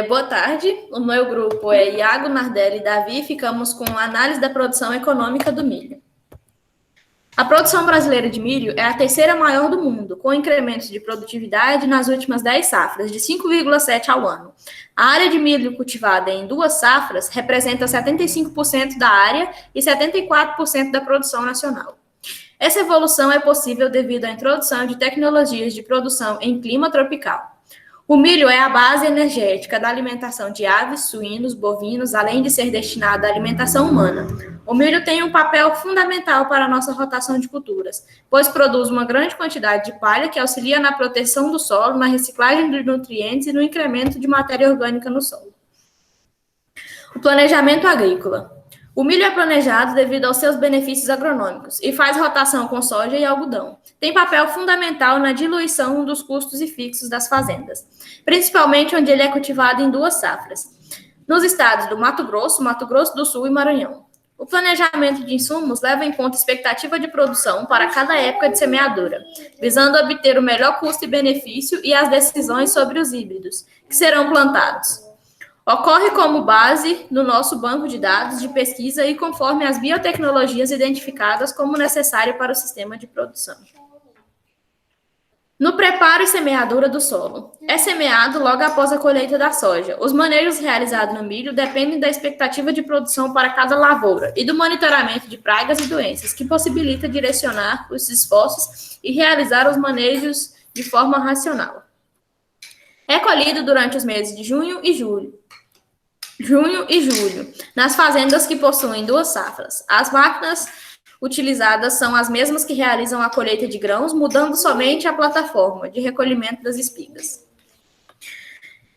Boa tarde, o meu grupo é Iago, Nardelli e Davi, e ficamos com a análise da produção econômica do milho. A produção brasileira de milho é a terceira maior do mundo, com incrementos de produtividade nas últimas 10 safras, de 5,7 ao ano. A área de milho cultivada em duas safras representa 75% da área e 74% da produção nacional. Essa evolução é possível devido à introdução de tecnologias de produção em clima tropical. O milho é a base energética da alimentação de aves, suínos, bovinos, além de ser destinado à alimentação humana. O milho tem um papel fundamental para a nossa rotação de culturas, pois produz uma grande quantidade de palha que auxilia na proteção do solo, na reciclagem dos nutrientes e no incremento de matéria orgânica no solo. O planejamento agrícola. O milho é planejado devido aos seus benefícios agronômicos e faz rotação com soja e algodão. Tem papel fundamental na diluição dos custos e fixos das fazendas, principalmente onde ele é cultivado em duas safras, nos estados do Mato Grosso do Sul e Maranhão. O planejamento de insumos leva em conta a expectativa de produção para cada época de semeadura, visando obter o melhor custo e benefício e as decisões sobre os híbridos, que serão plantados. Ocorre como base no nosso banco de dados de pesquisa e conforme as biotecnologias identificadas como necessário para o sistema de produção. No preparo e semeadura do solo. É semeado logo após a colheita da soja. Os manejos realizados no milho dependem da expectativa de produção para cada lavoura e do monitoramento de pragas e doenças, que possibilita direcionar os esforços e realizar os manejos de forma racional. É colhido durante os meses de junho e julho, nas fazendas que possuem duas safras. As máquinas utilizadas são as mesmas que realizam a colheita de grãos, mudando somente a plataforma de recolhimento das espigas.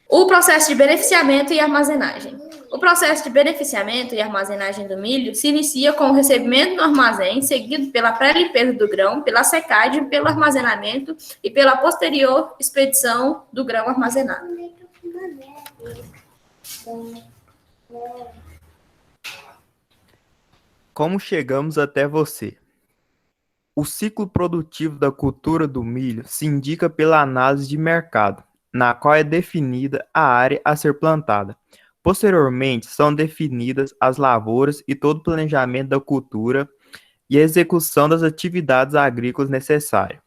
O processo de beneficiamento e armazenagem. O processo de beneficiamento e armazenagem do milho se inicia com o recebimento no armazém, seguido pela pré-limpeza do grão, pela secagem, pelo armazenamento e pela posterior expedição do grão armazenado. Como chegamos até você? O ciclo produtivo da cultura do milho se indica pela análise de mercado, na qual é definida a área a ser plantada. Posteriormente, são definidas as lavouras e todo o planejamento da cultura e a execução das atividades agrícolas necessárias.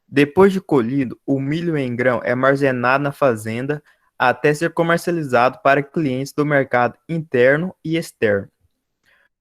Depois de colhido, o milho em grão é armazenado na fazenda até ser comercializado para clientes do mercado interno e externo.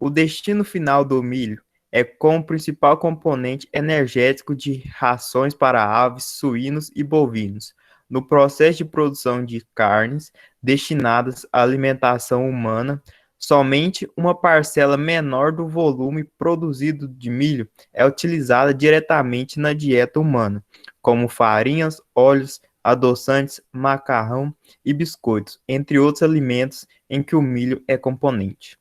O destino final do milho é como principal componente energético de rações para aves, suínos e bovinos, no processo de produção de carnes destinadas à alimentação humana. Somente uma parcela menor do volume produzido de milho é utilizada diretamente na dieta humana, como farinhas, óleos, adoçantes, macarrão e biscoitos, entre outros alimentos em que o milho é componente.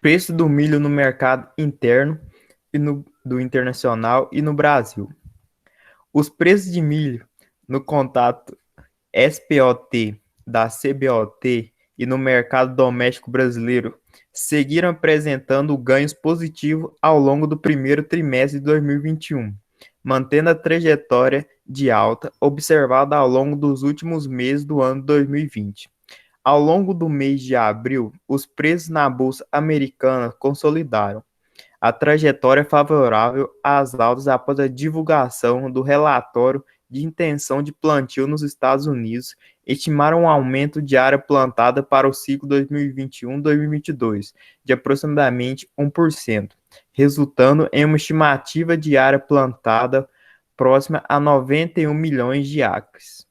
Preço do milho no mercado interno e do internacional e no Brasil. Os preços de milho no contato SPOT da CBOT e no mercado doméstico brasileiro seguiram apresentando ganhos positivos ao longo do primeiro trimestre de 2021, mantendo a trajetória de alta observada ao longo dos últimos meses do ano 2020. Ao longo do mês de abril, os preços na Bolsa Americana consolidaram a trajetória favorável às altas após a divulgação do relatório de intenção de plantio nos Estados Unidos, estimaram um aumento de área plantada para o ciclo 2021-2022 de aproximadamente 1%, resultando em uma estimativa de área plantada próxima a 91 milhões de acres.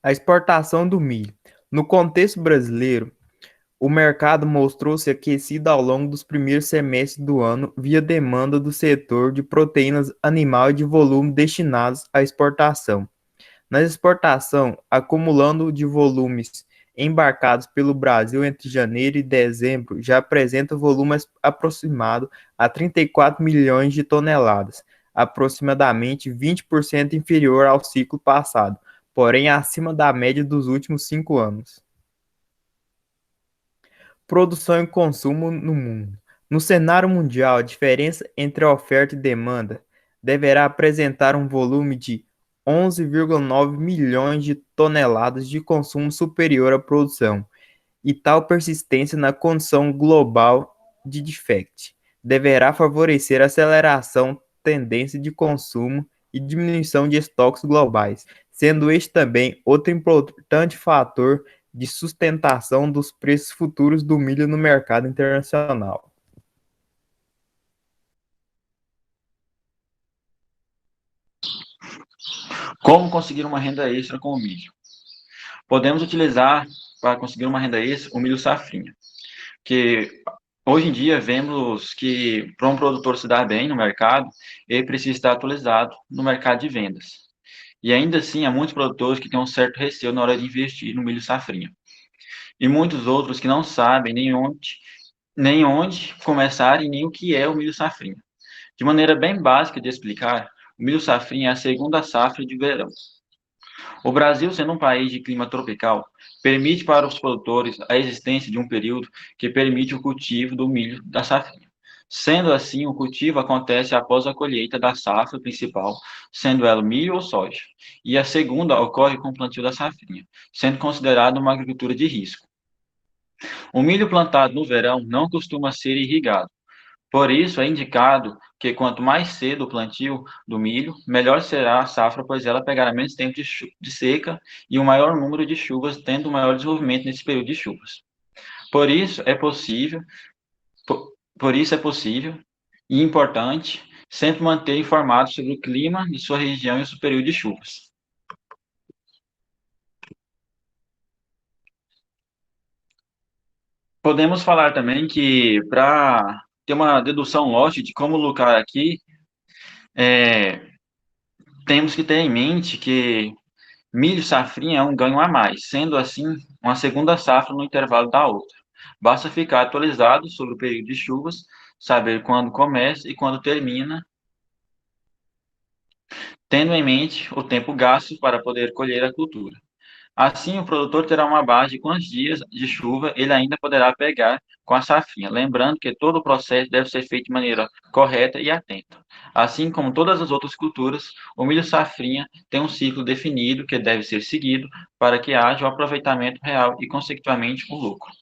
A exportação do milho. No contexto brasileiro, o mercado mostrou-se aquecido ao longo dos primeiros semestres do ano via demanda do setor de proteínas animal e de volume destinados à exportação. Na exportação, acumulando de volumes embarcados pelo Brasil entre janeiro e dezembro, já apresenta volume aproximado a 34 milhões de toneladas, aproximadamente 20% inferior ao ciclo passado, porém acima da média dos últimos 5 anos. Produção e consumo no mundo. No cenário mundial, a diferença entre a oferta e demanda deverá apresentar um volume de 11,9 milhões de toneladas de consumo superior à produção, e tal persistência na condição global de déficit deverá favorecer a aceleração tendência de consumo e diminuição de estoques globais, sendo este também outro importante fator de sustentação dos preços futuros do milho no mercado internacional. Como conseguir uma renda extra com o milho? Podemos utilizar para conseguir uma renda extra o milho safrinha, que hoje em dia vemos que para um produtor se dar bem no mercado, ele precisa estar atualizado no mercado de vendas. E ainda assim, há muitos produtores que têm um certo receio na hora de investir no milho safrinha. E muitos outros que não sabem nem onde começar e nem o que é o milho safrinha. De maneira bem básica de explicar, o milho safrinha é a segunda safra de verão. O Brasil, sendo um país de clima tropical, permite para os produtores a existência de um período que permite o cultivo do milho da safrinha. Sendo assim, o cultivo acontece após a colheita da safra principal, sendo ela milho ou soja, e a segunda ocorre com o plantio da safrinha, sendo considerado uma agricultura de risco. O milho plantado no verão não costuma ser irrigado. Por isso, é indicado que quanto mais cedo o plantio do milho, melhor será a safra, pois ela pegará menos tempo de seca e um maior número de chuvas, tendo um maior desenvolvimento nesse período de chuvas. Por isso, é possível, por isso é possível e importante sempre manter informado sobre o clima de sua região e o seu período de chuvas. Podemos falar também que, para ter uma dedução lógica de como lucrar aqui, temos que ter em mente que milho safrinha é um ganho a mais, sendo assim uma segunda safra no intervalo da outra. Basta ficar atualizado sobre o período de chuvas, saber quando começa e quando termina, tendo em mente o tempo gasto para poder colher a cultura. Assim, o produtor terá uma base de quantos dias de chuva ele ainda poderá pegar com a safrinha, lembrando que todo o processo deve ser feito de maneira correta e atenta. Assim como todas as outras culturas, o milho safrinha tem um ciclo definido que deve ser seguido para que haja o aproveitamento real e, consequentemente, o lucro.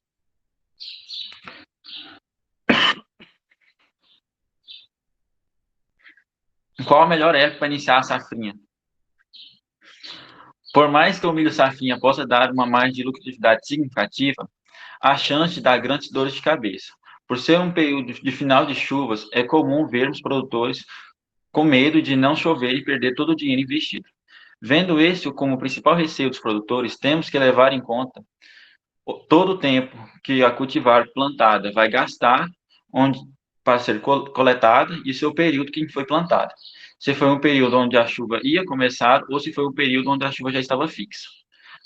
Qual a melhor época para iniciar a safrinha? Por mais que o milho safrinha possa dar uma margem de lucratividade significativa, a chance de dar grandes dores de cabeça. Por ser um período de final de chuvas, é comum vermos produtores com medo de não chover e perder todo o dinheiro investido. Vendo isso como o principal receio dos produtores, temos que levar em conta todo o tempo que a cultivar plantada vai gastar onde, para ser coletada e seu período que foi plantada. Se foi um período onde a chuva ia começar ou se foi um período onde a chuva já estava fixa.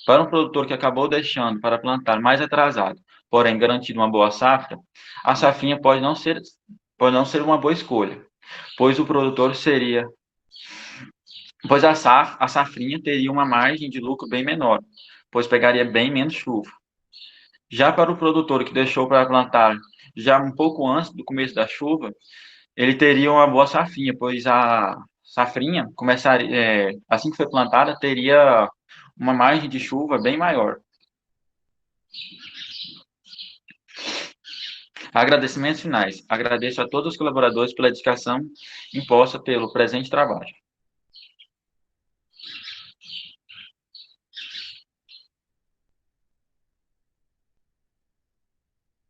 Para um produtor que acabou deixando para plantar mais atrasado, porém garantindo uma boa safra, a safrinha pode não ser uma boa escolha, pois o produtor seria, pois a safrinha teria uma margem de lucro bem menor, pois pegaria bem menos chuva. Já para o produtor que deixou para plantar já um pouco antes do começo da chuva, ele teria uma boa safrinha, pois a safrinha começaria, assim que foi plantada, teria uma margem de chuva bem maior. Agradecimentos finais. Agradeço a todos os colaboradores pela dedicação imposta pelo presente trabalho.